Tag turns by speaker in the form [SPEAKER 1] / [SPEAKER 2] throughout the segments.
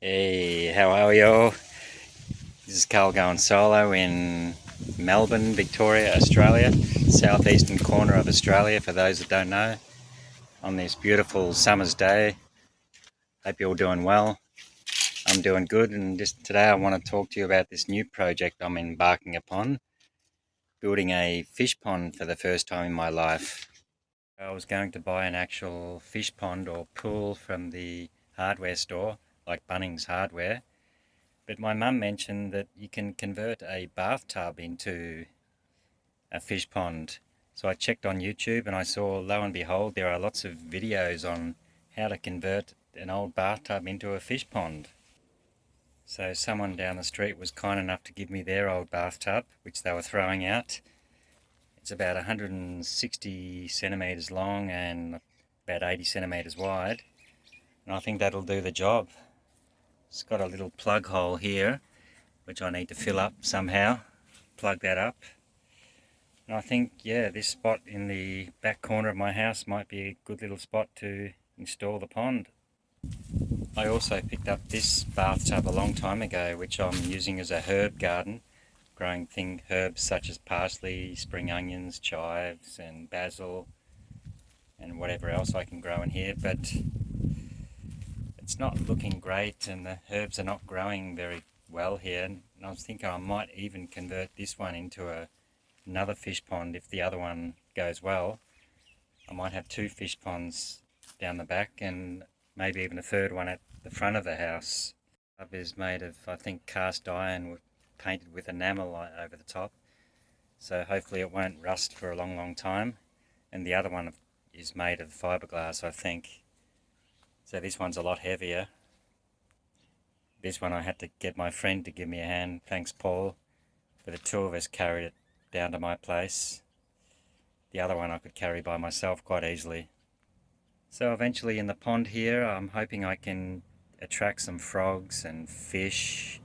[SPEAKER 1] Hey, how are you? This is Karl-going-solo in Melbourne, Victoria, Australia, southeastern corner of Australia for those that don't know, on this beautiful summer's day. Hope you're all doing well. I'm doing good, and just today I want to talk to you about this new project I'm embarking upon, building a fish pond for the first time in my life. I was going to buy an actual fish pond or pool from the hardware store, like Bunnings Hardware. But my mum mentioned that you can convert a bathtub into a fish pond. So I checked on YouTube and I saw, lo and behold, there are lots of videos on how to convert an old bathtub into a fish pond. So someone down the street was kind enough to give me their old bathtub, which they were throwing out. It's about 160 centimetres long and about 80 centimetres wide. And I think that'll do the job. It's got a little plug hole here, which I need to fill up somehow. Plug that up. And I think, yeah, this spot in the back corner of my house might be a good little spot to install the pond. I also picked up this bathtub a long time ago, which I'm using as a herb garden, growing herbs such as parsley, spring onions, chives and basil and whatever else I can grow in here, but it's not looking great and the herbs are not growing very well here, and I was thinking I might even convert this one into another fish pond if the other one goes well. I might have two fish ponds down the back and maybe even a third one at the front of the house. The tub is made of, I think, cast iron painted with enamel over the top, so hopefully it won't rust for a long time. And the other one is made of fiberglass, I think, so this one's a lot heavier. This one I had to get my friend to give me a hand, thanks Paul, but the two of us carried it down to my place. The other one I could carry by myself quite easily. So eventually in the pond here, I'm hoping I can attract some frogs and fish,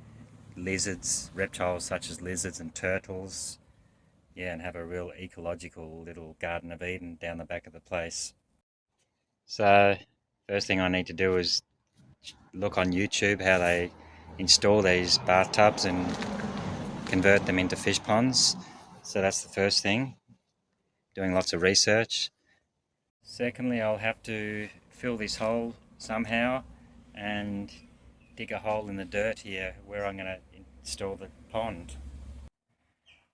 [SPEAKER 1] lizards, reptiles such as lizards and turtles. Yeah, and have a real ecological little Garden of Eden down the back of the place. So first thing I need to do is look on YouTube how they install these bathtubs and convert them into fish ponds. So that's the first thing, doing lots of research. Secondly, I'll have to fill this hole somehow and dig a hole in the dirt here where I'm going to install the pond.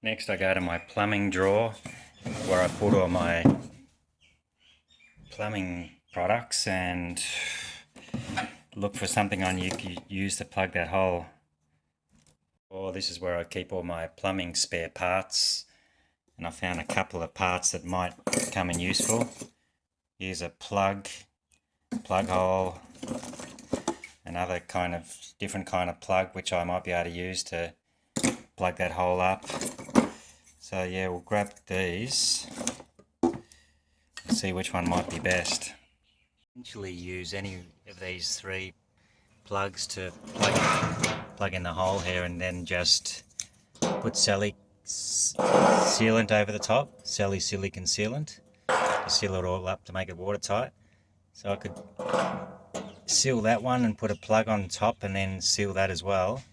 [SPEAKER 1] Next I go to my plumbing drawer where I put all my plumbing products and look for something I can use to plug that hole. Or this is where I keep all my plumbing spare parts, and I found a couple of parts that might come in useful. Here's a plug hole, another different kind of plug which I might be able to use to plug that hole up. So yeah, we'll grab these and see which one might be best. Essentially use any of these three plugs to plug in the hole here, and then just put sealant over the top, silicon sealant, to seal it all up to make it watertight. So I could seal that one and put a plug on top and then seal that as well,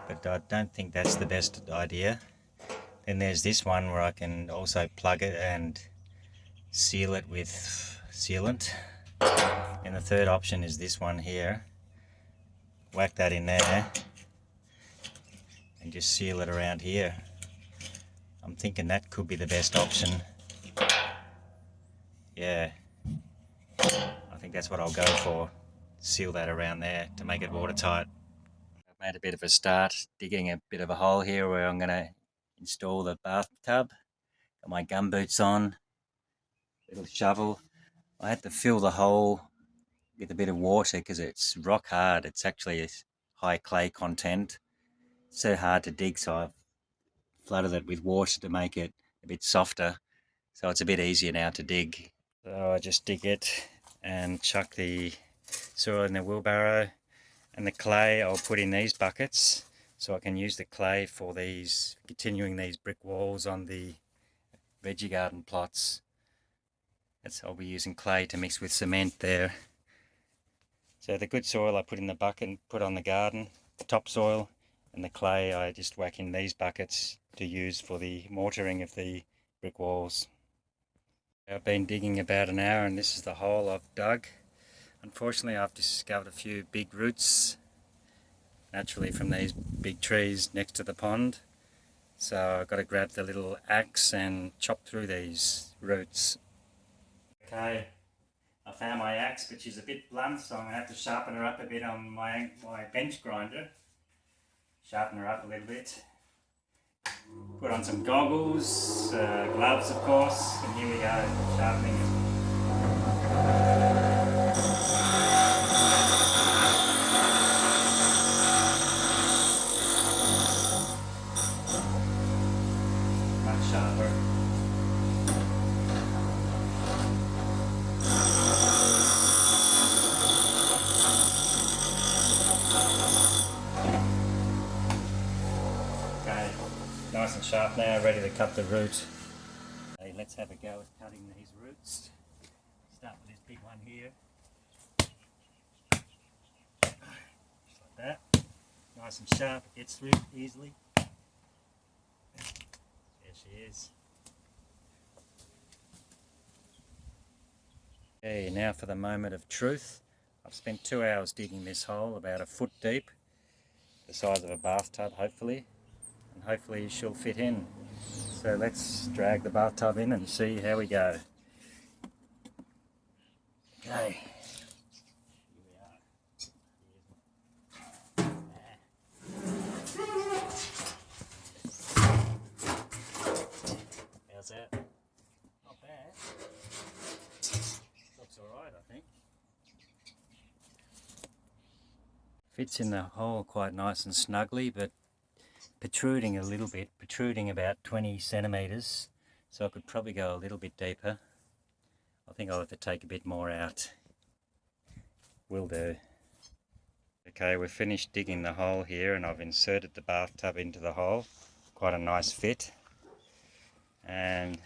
[SPEAKER 1] but I don't think that's the best idea. Then there's this one where I can also plug it and seal it with sealant. And the third option is this one here. Whack that in there and just seal it around here. I'm thinking that could be the best option. Yeah, I think that's what I'll go for. Seal that around there to make it watertight. I've made a bit of a start, digging a bit of a hole here where I'm going to install the bathtub. Got my gumboots on, little shovel. I had to fill the hole with a bit of water because it's rock hard. It's actually a high clay content. It's so hard to dig, so I've flooded it with water to make it a bit softer, so it's a bit easier now to dig. So I just dig it and chuck the soil in the wheelbarrow, and the clay I'll put in these buckets so I can use the clay for continuing these brick walls on the veggie garden plots. I'll be using clay to mix with cement there. So the good soil I put in the bucket and put on the garden, the topsoil, and the clay I just whack in these buckets to use for the mortaring of the brick walls. I've been digging about an hour and this is the hole I've dug. Unfortunately I've discovered a few big roots naturally from these big trees next to the pond. So I've got to grab the little axe and chop through these roots. Okay, I found my axe, but she's a bit blunt, so I'm going to have to sharpen her up a bit on my bench grinder. Sharpen her up a little bit. Put on some goggles, gloves of course, and here we go, sharpening it. Much sharper. Okay, nice and sharp now, ready to cut the root. Okay, let's have a go at cutting these roots. Start with this big one here. Just like that. Nice and sharp, it gets through easily. There she is. Okay, now for the moment of truth. I've spent 2 hours digging this hole, about a foot deep, the size of a bathtub hopefully, and hopefully she'll fit in. So let's drag the bathtub in and see how we go. Okay. Here we are. How's that? Not bad. Looks alright, I think. Fits in the hole quite nice and snugly, but protruding a little bit, protruding about 20 centimetres, so I could probably go a little bit deeper. I think I'll have to take a bit more out. Will do. Okay, we've finished digging the hole here and I've inserted the bathtub into the hole. Quite a nice fit. And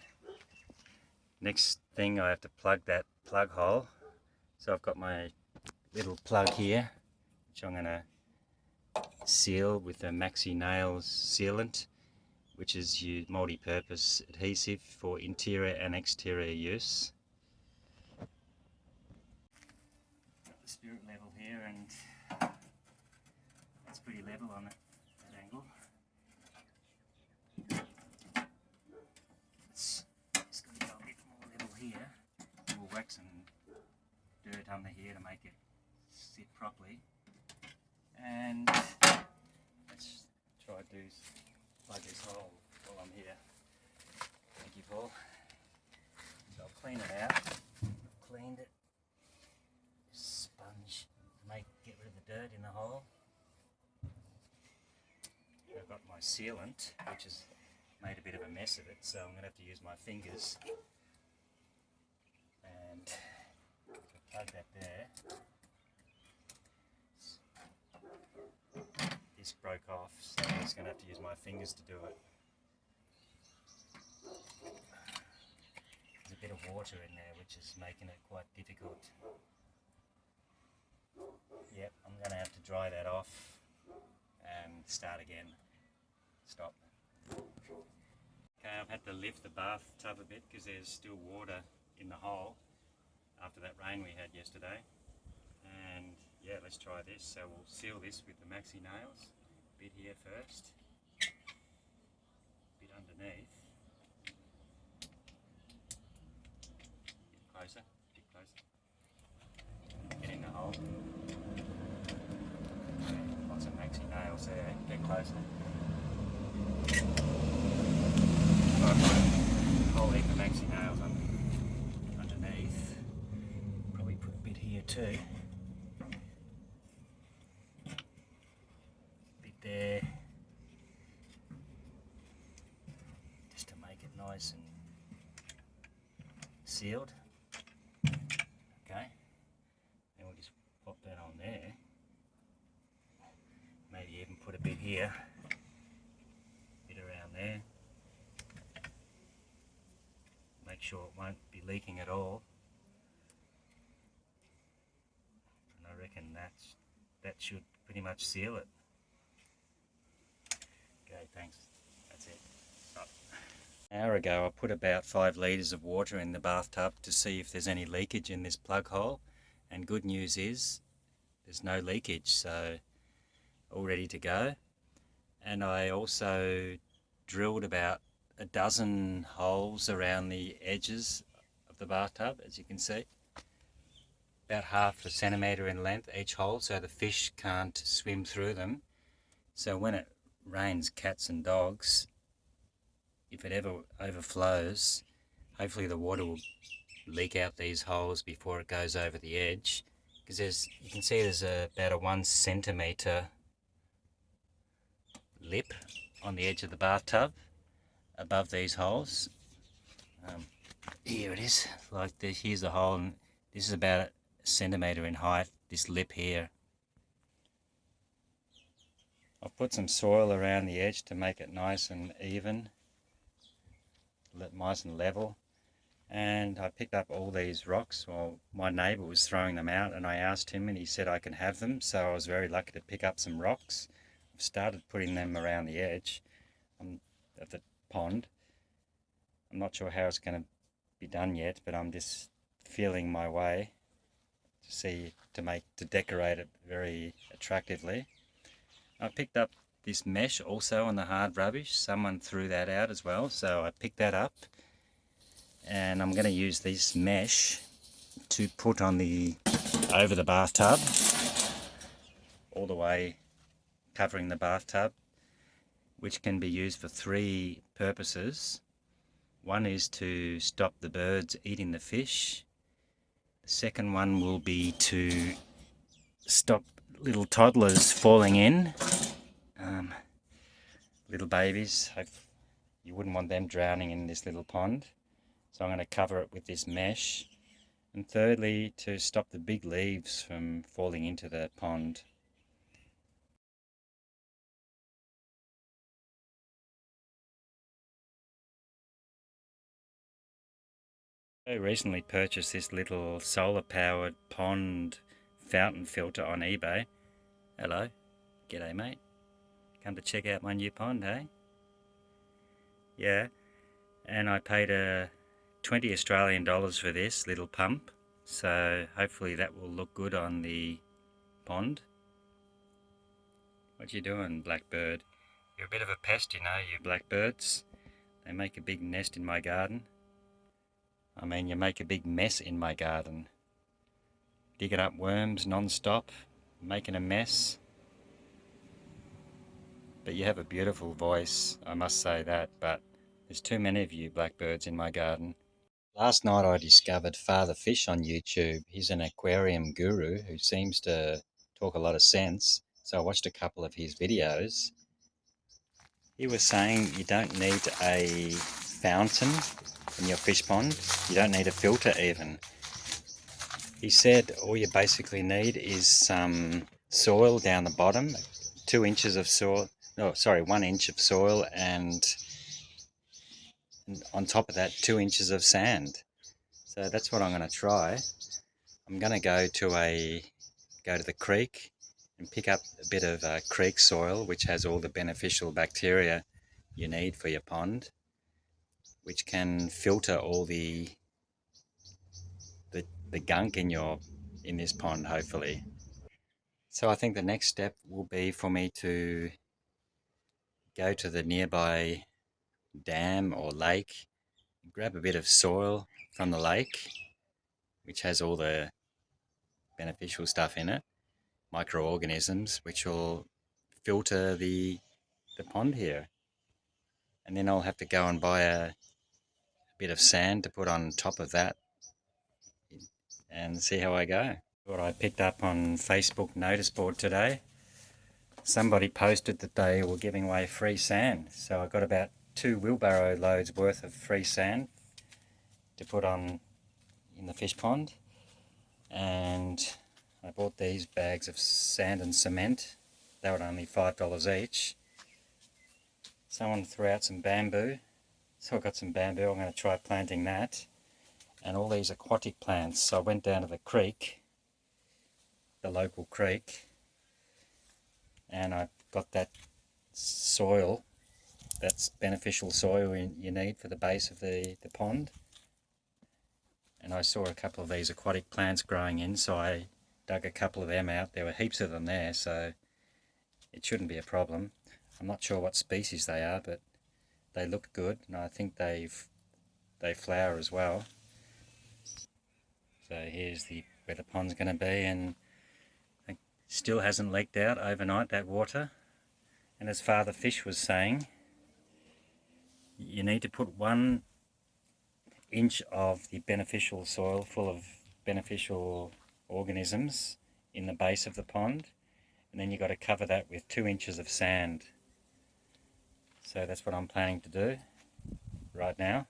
[SPEAKER 1] next thing I have to plug that plug hole. So I've got my little plug here, which I'm going to seal with the Maxi Nails sealant, which is multi-purpose adhesive for interior and exterior use. Got the spirit level here and it's pretty level on that angle. It's just got to go a bit more level here. We'll whack some dirt under here to make it sit properly. And let's try to plug this hole while I'm here. Thank you, Paul. So I'll clean it out. I've cleaned it. Sponge to get rid of the dirt in the hole. I've got my sealant, which has made a bit of a mess of it, so I'm going to have to use my fingers. And plug that there. This broke off, so I'm just going to have to use my fingers to do it. There's a bit of water in there which is making it quite difficult. Yep, I'm going to have to dry that off and start again. Stop. Okay, I've had to lift the bathtub a bit because there's still water in the hole after that rain we had yesterday. And yeah, let's try this. So we'll seal this with the Maxi Nails. A bit here first, a bit underneath. A bit closer. Get in the hole. Lots of Maxi Nails there. Get closer. Whole heap of Maxi Nails underneath. Probably put a bit here too. There, just to make it nice and sealed. Okay, then we'll just pop that on there. Maybe even put a bit here, a bit around there. Make sure it won't be leaking at all. And I reckon should pretty much seal it. Okay, thanks. That's it. Right. An hour ago I put about 5 litres of water in the bathtub to see if there's any leakage in this plug hole, and good news is there's no leakage, so all ready to go. And I also drilled about a dozen holes around the edges of the bathtub, as you can see, about half a centimetre in length each hole, so the fish can't swim through them. So when it rains cats and dogs, if it ever overflows, hopefully the water will leak out these holes before it goes over the edge, because you can see there's about a 1 centimetre lip on the edge of the bathtub above these holes. Here it is, like this. Here's the hole, and this is about a centimetre in height, this lip here. I've put some soil around the edge to make it nice and even, nice and level. And I picked up all these rocks. Well, my neighbour was throwing them out and I asked him and he said I can have them, so I was very lucky to pick up some rocks. I've started putting them around the edge of the pond. I'm not sure how it's going to be done yet, but I'm just feeling my way to decorate it very attractively. I picked up this mesh also on the hard rubbish. Someone threw that out as well, so I picked that up, and I'm going to use this mesh to put on over the bathtub, all the way covering the bathtub, which can be used for 3 purposes. One is to stop the birds eating the fish. The second one will be to stop little toddlers falling in. Little babies, you wouldn't want them drowning in this little pond. So I'm going to cover it with this mesh. And thirdly, to stop the big leaves from falling into the pond. I recently purchased this little solar powered pond fountain filter on eBay. Hello, g'day mate. Come to check out my new pond, hey? Yeah, and I paid 20 Australian dollars for this little pump, so hopefully that will look good on the pond. What you doing, blackbird? You're a bit of a pest, you know, you blackbirds. They make a big nest in my garden. I mean, you make a big mess in my garden. Digging up worms non-stop, making a mess. But you have a beautiful voice, I must say that, but there's too many of you blackbirds in my garden. Last night I discovered Father Fish on YouTube. He's an aquarium guru who seems to talk a lot of sense. So I watched a couple of his videos. He was saying you don't need a fountain in your fish pond. You don't need a filter even. He said all you basically need is some soil down the bottom, 2 inches of soil, no, sorry, 1 inch of soil, and on top of that 2 inches of sand. So that's what I'm going to try. I'm going to go to the creek and pick up a bit of creek soil, which has all the beneficial bacteria you need for your pond, which can filter all the gunk in this pond, hopefully. So I think the next step will be for me to go to the nearby dam or lake, grab a bit of soil from the lake, which has all the beneficial stuff in it, microorganisms, which will filter the pond here. And then I'll have to go and buy a bit of sand to put on top of that and see how I go. What I picked up on Facebook notice board today, somebody posted that they were giving away free sand. So I got about 2 wheelbarrow loads worth of free sand to put on in the fish pond. And I bought these bags of sand and cement. They were only $5 each. Someone threw out some bamboo. So I got some bamboo. I'm going to try planting that. And all these aquatic plants. So I went down to the creek, the local creek, and I've got that soil, that's beneficial soil you need for the base of the pond. And I saw a couple of these aquatic plants growing in, so I dug a couple of them out. There were heaps of them there, so it shouldn't be a problem. I'm not sure what species they are, but they look good, and I think they flower as well. So here's where the pond's going to be, and it still hasn't leaked out overnight, that water. And as Father Fish was saying, you need to put 1 inch of the beneficial soil full of beneficial organisms in the base of the pond, and then you've got to cover that with 2 inches of sand. So that's what I'm planning to do right now.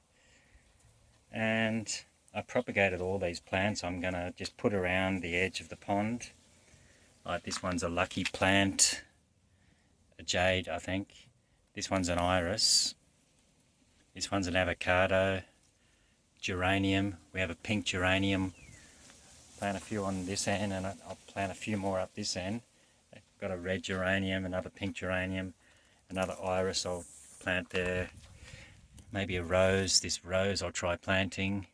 [SPEAKER 1] And I propagated all these plants. I'm going to just put around the edge of the pond. Like this one's a lucky plant, a jade I think. This one's an iris. This one's an avocado. Geranium. We have a pink geranium. Plant a few on this end, and I'll plant a few more up this end. I've got a red geranium, another pink geranium, another iris I'll plant there. Maybe a rose. This rose I'll try planting,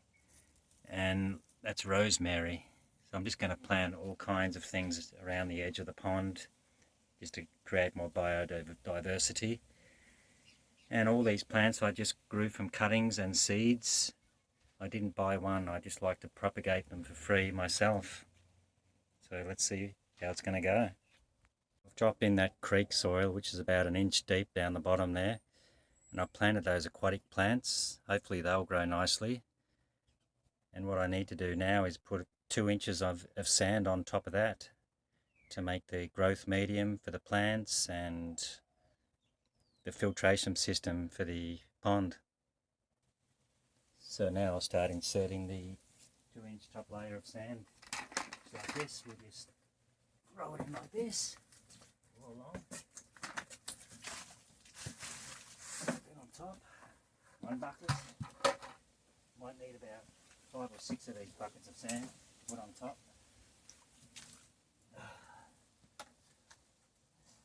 [SPEAKER 1] and that's rosemary. So I'm just going to plant all kinds of things around the edge of the pond just to create more biodiversity. And all these plants I just grew from cuttings and seeds. I didn't buy one, I just like to propagate them for free myself. So let's see how it's going to go. I've dropped in that creek soil, which is about 1 inch deep down the bottom there, and I've planted those aquatic plants. Hopefully they'll grow nicely. And what I need to do now is put 2 inches of sand on top of that to make the growth medium for the plants and the filtration system for the pond. So now I'll start inserting the 2-inch top layer of sand. Just like this, we'll just throw it in like this, all along. Then on top, 1 bucket. Might need about 5 or 6 of these buckets of sand to put on top.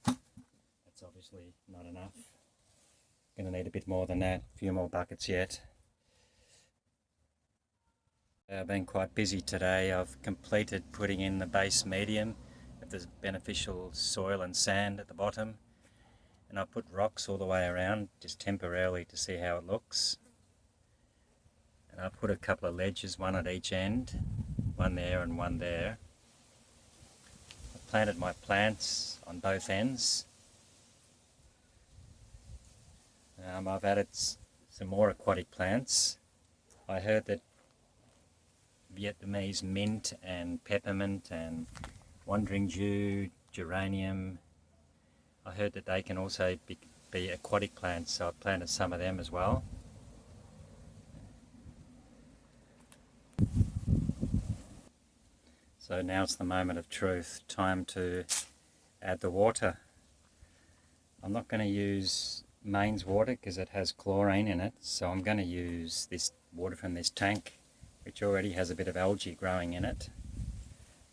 [SPEAKER 1] That's obviously not enough. Going to need a bit more than that, a few more buckets yet. I've been quite busy today. I've completed putting in the base medium of the beneficial soil and sand at the bottom, and I put rocks all the way around just temporarily to see how it looks. And I put a couple of ledges, one at each end, one there and one there. I planted my plants on both ends. I've added some more aquatic plants. I heard that Vietnamese mint and peppermint and wandering Jew, geranium, I heard that they can also be aquatic plants, so I've planted some of them as well. So now's the moment of truth, time to add the water. I'm not going to use mains water because it has chlorine in it, so I'm going to use this water from this tank, which already has a bit of algae growing in it,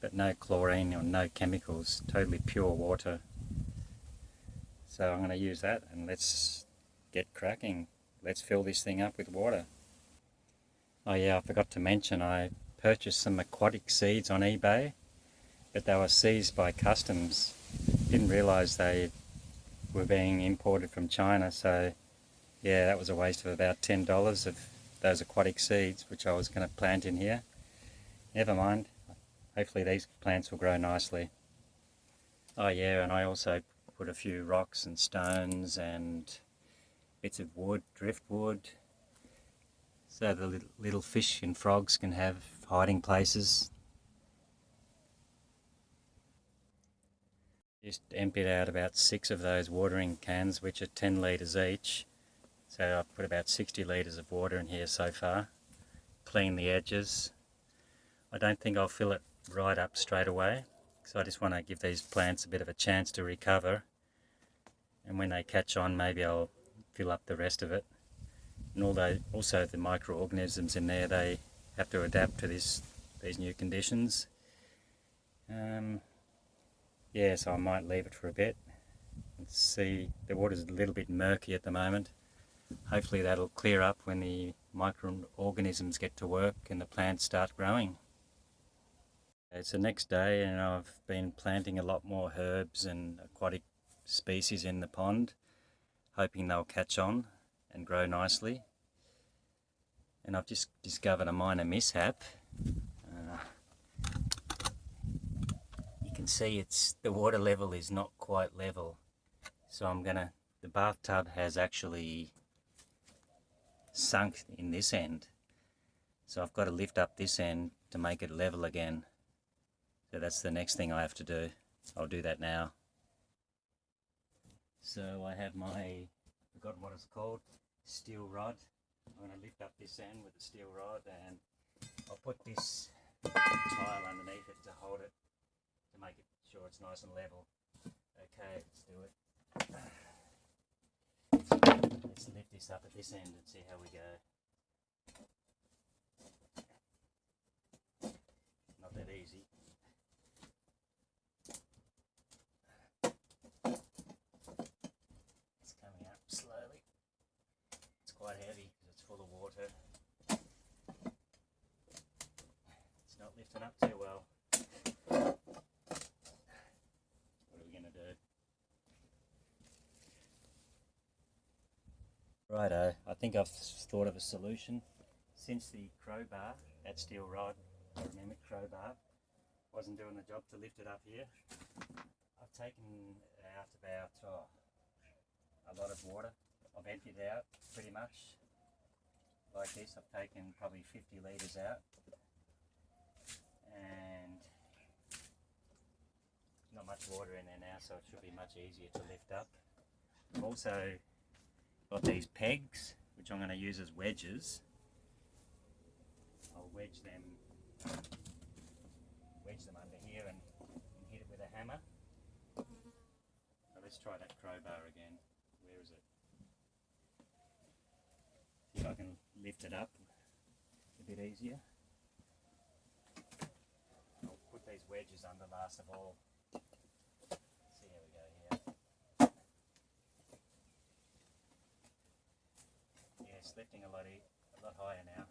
[SPEAKER 1] but no chlorine or no chemicals, totally pure water. So I'm going to use that, and let's get cracking. Let's fill this thing up with water. Oh yeah, I forgot to mention I purchased some aquatic seeds on eBay, but they were seized by customs. Didn't realise they were being imported from China, so yeah, that was a waste of about $10 of those aquatic seeds, which I was going to plant in here. Never mind, hopefully these plants will grow nicely. Oh yeah, and I also put a few rocks and stones and bits of wood, driftwood, so the little fish and frogs can have hiding places. Just emptied out about 6 of those watering cans, which are 10 litres each. So I've put about 60 litres of water in here so far. Clean the edges. I don't think I'll fill it right up straight away, because I just want to give these plants a bit of a chance to recover. And when they catch on, maybe I'll fill up the rest of it. And also the microorganisms in there, they have to adapt to these new conditions. Yeah, so I might leave it for a bit. See, the water's a little bit murky at the moment. Hopefully that'll clear up when the microorganisms get to work and the plants start growing. It's the next day and I've been planting a lot more herbs and aquatic species in the pond, hoping they'll catch on and grow nicely. And I've just discovered a minor mishap. You can see the water level is not quite level. So the bathtub has actually sunk in this end. So I've got to lift up this end to make it level again. So that's the next thing I have to do. I'll do that now. So I have I've forgotten what it's called, steel rod. I'm going to lift up this end with the steel rod and I'll put this tile underneath it to hold it, to make it sure it's nice and level. Okay, let's do it. Let's lift this up at this end and see how we go. Not that easy. It's coming up slowly. It's quite heavy because it's full of water. It's not lifting up too well. What are we going to do? Righto, I think I've thought of a solution. Since the crowbar, that steel rod, I remember crowbar, wasn't doing the job to lift it up here, I've taken out about a lot of water. I've emptied it out pretty much like this. I've taken probably 50 litres out and not much water in there now, so it should be much easier to lift up. I've also got these pegs which I'm going to use as wedges. I'll wedge them under here and hit it with a hammer. Now let's try that crowbar again. Where is it? See if I can lift it up a bit easier. I'll put these wedges under last of all. See how we go here. Yeah, it's lifting a lot higher now.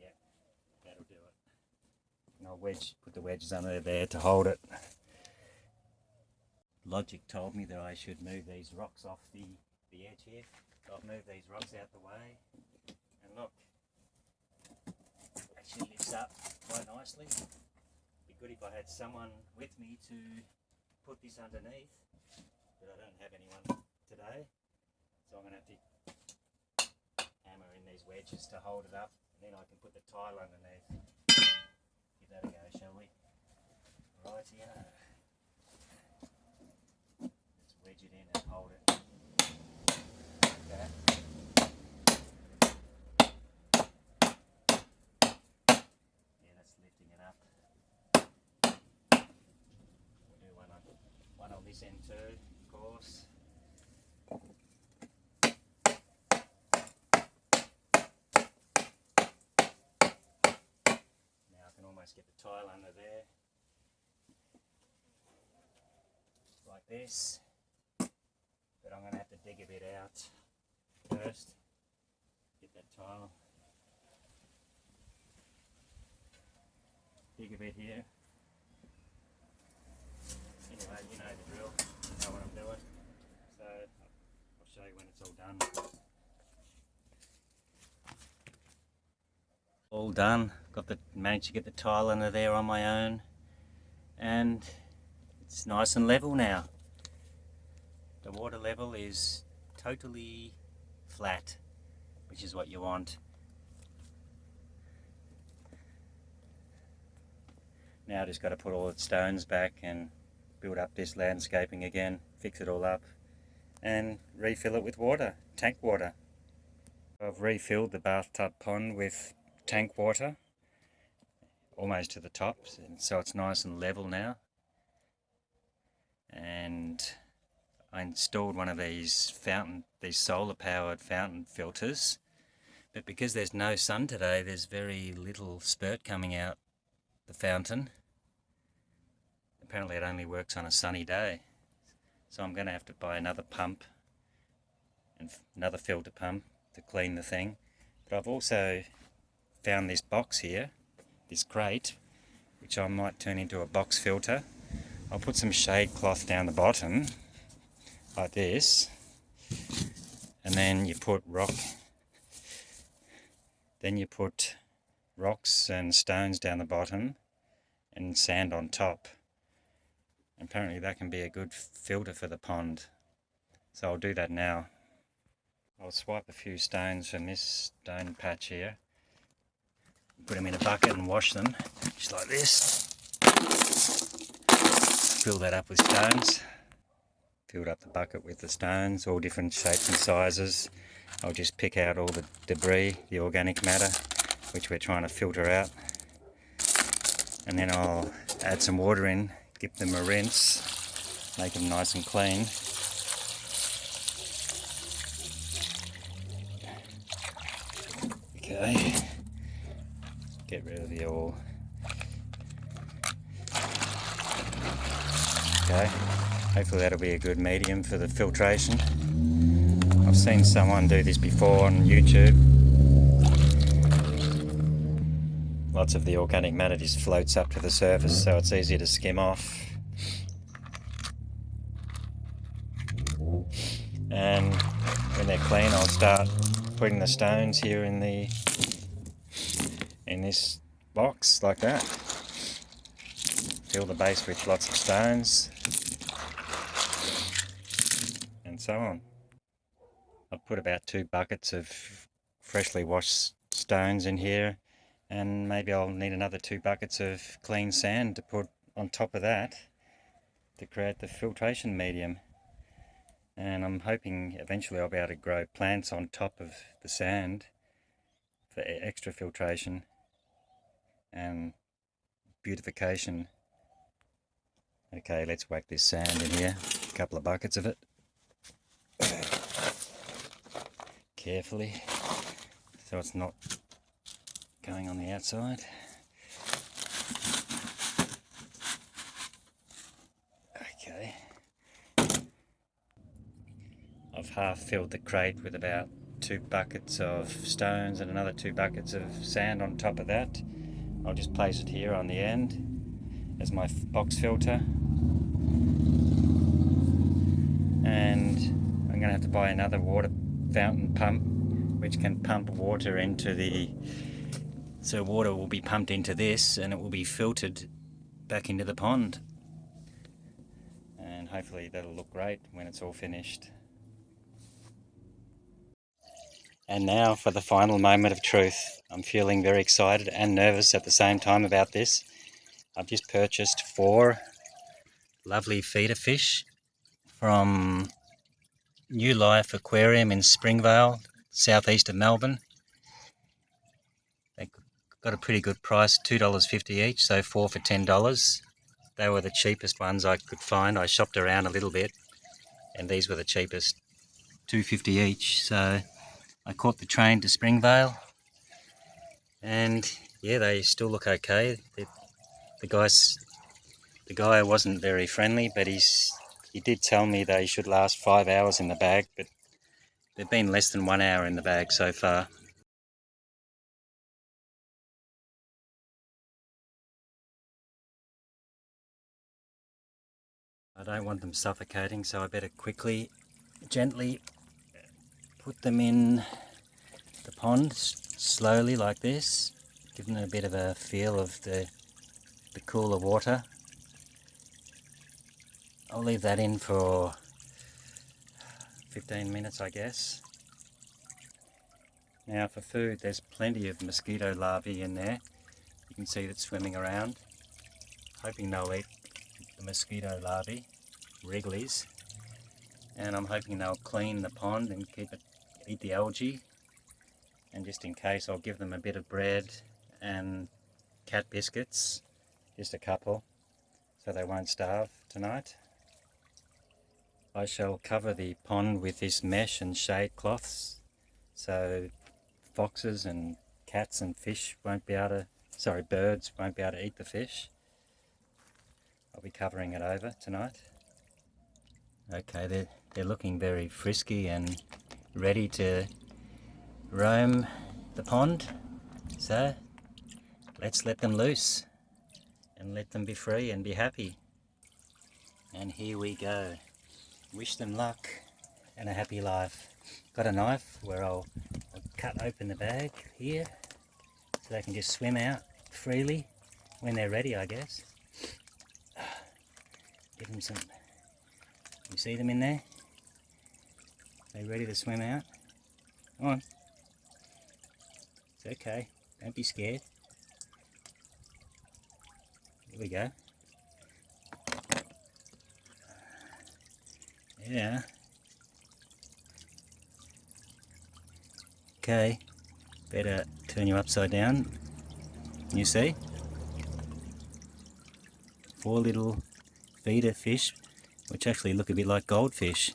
[SPEAKER 1] Yeah, that'll do it. And I'll put the wedges under there to hold it. Logic told me that I should move these rocks off the edge here. So I've moved these rocks out the way. And look, it actually lifts up quite nicely. It'd be good if I had someone with me to put this underneath, but I don't have anyone today. So I'm going to have to hammer in these wedges to hold it up, and then I can put the tile underneath. Give that a go, shall we? Right here. Let's wedge it in and hold it. Okay. Yeah, that's lifting it up. We'll do one on this end too, of course. Almost get the tile under there like this, but I'm going to have to dig a bit out first. Get that tile, dig a bit here. Anyway, you know the drill, you know what I'm doing, so I'll show you when it's all done. All done. Managed to get the tile under there on my own, and it's nice and level now. The water level is totally flat, which is what you want. Now I just got to put all the stones back and build up this landscaping again, fix it all up and refill it with water, tank water. I've refilled the bathtub pond with tank water almost to the top, so it's nice and level now. And I installed one of these solar powered fountain filters, but because there's no sun today, there's very little spurt coming out the fountain. apparently it only works on a sunny day. So I'm going to have to buy another pump and another filter pump to clean the thing. But I've also found this box here, this crate, which I might turn into a box filter. I'll put some shade cloth down the bottom, like this, and then you put rocks and stones down the bottom and sand on top. Apparently that can be a good filter for the pond. So I'll do that now. I'll swipe a few stones from this stone patch here, put them in a bucket and wash them, just like this. Fill that up with stones. Filled up the bucket with the stones, all different shapes and sizes. I'll just pick out all the debris, the organic matter, which we're trying to filter out. And then I'll add some water in, give them a rinse, make them nice and clean. Okay, get rid of the oil. Okay, hopefully that'll be a good medium for the filtration. I've seen someone do this before on YouTube. Lots of the organic matter just floats up to the surface, so it's easier to skim off. And when they're clean, I'll start putting the stones here in this box like that. Fill the base with lots of stones, and so on. I've put about 2 buckets of freshly washed stones in here, and maybe I'll need another 2 buckets of clean sand to put on top of that to create the filtration medium. And I'm hoping eventually I'll be able to grow plants on top of the sand for extra filtration and beautification. Okay, let's whack this sand in here, a couple of buckets of it. Carefully, so it's not going on the outside. Okay. I've half filled the crate with about 2 buckets of stones and another 2 buckets of sand on top of that. I'll just place it here on the end as my box filter. And I'm going to have to buy another water fountain pump which can pump water into so water will be pumped into this and it will be filtered back into the pond, and hopefully that'll look great when it's all finished. And now for the final moment of truth. I'm feeling very excited and nervous at the same time about this. I've just purchased 4 lovely feeder fish from New Life Aquarium in Springvale, southeast of Melbourne. They got a pretty good price, $2.50 each, so 4 for $10. They were the cheapest ones I could find. I shopped around a little bit and these were the cheapest, $2.50 each. So I caught the train to Springvale, and yeah, they still look okay. The guy wasn't very friendly, but he did tell me they should last 5 hours in the bag, but they've been less than 1 hour in the bag so far. I don't want them suffocating, so I better quickly, gently put them in the pond, slowly like this, give them a bit of a feel of the cooler water. I'll leave that in for 15 minutes, I guess. Now for food, there's plenty of mosquito larvae in there. You can see that swimming around. Hoping they'll eat the mosquito larvae, wrigglies. And I'm hoping they'll clean the pond and eat the algae. And just in case, I'll give them a bit of bread and cat biscuits, just a couple, so they won't starve tonight. I shall cover the pond with this mesh and shade cloths, so foxes and cats and birds won't be able to eat the fish. I'll I'll be covering it over tonight. Okay, they're looking very frisky and ready to roam the pond. So let's let them loose and let them be free and be happy. And here we go. Wish them luck and a happy life. Got a knife where I'll cut open the bag here so they can just swim out freely when they're ready, I guess. Give them some. You see them in there? They ready to swim out? Come on. It's okay. Don't be scared. Here we go. Yeah. Okay. Better turn you upside down. You see? 4 little feeder fish, which actually look a bit like goldfish.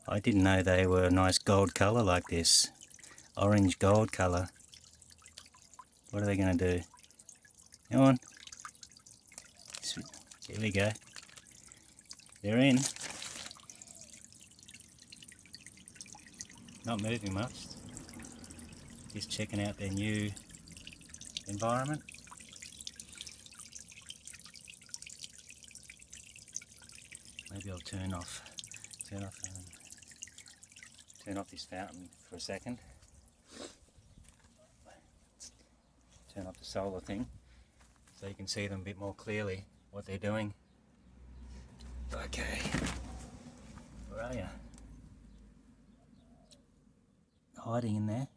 [SPEAKER 1] I didn't know they were a nice gold colour like this. Orange gold colour. What are they going to do? Come on. Here we go. They're in. Not moving much. Just checking out their new environment. Maybe I'll turn off this fountain for a second. Turn off the solar thing so you can see them a bit more clearly what they're doing. Okay, where are you? Hiding in there.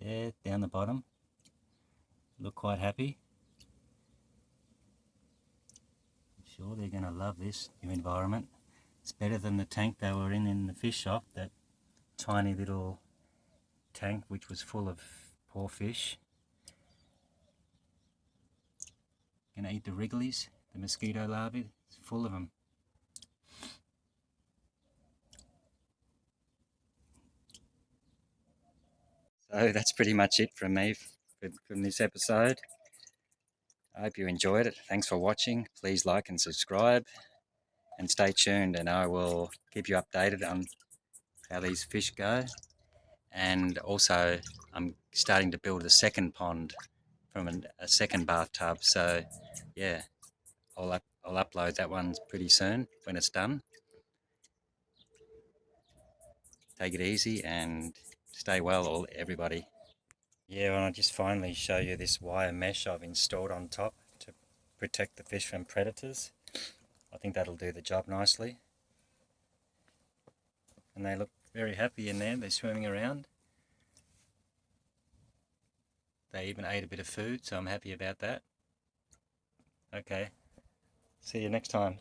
[SPEAKER 1] Yeah, down the bottom. Look quite happy. I'm sure they're going to love this new environment. It's better than the tank they were in the fish shop, that tiny little tank which was full of poor fish. Gonna eat the wrigglies, the mosquito larvae. It's full of them. So that's pretty much it from me from this episode. I hope you enjoyed it. Thanks for watching. Please like and subscribe and stay tuned, and I will keep you updated on how these fish go. And also I'm starting to build a second pond from a second bathtub, so yeah, I'll upload that one pretty soon when it's done. Take it easy and stay well, everybody. Yeah, and I'll just finally show you this wire mesh I've installed on top to protect the fish from predators. I think that'll do the job nicely. And they look very happy in there, they're swimming around. They even ate a bit of food, so I'm happy about that. Okay, see you next time.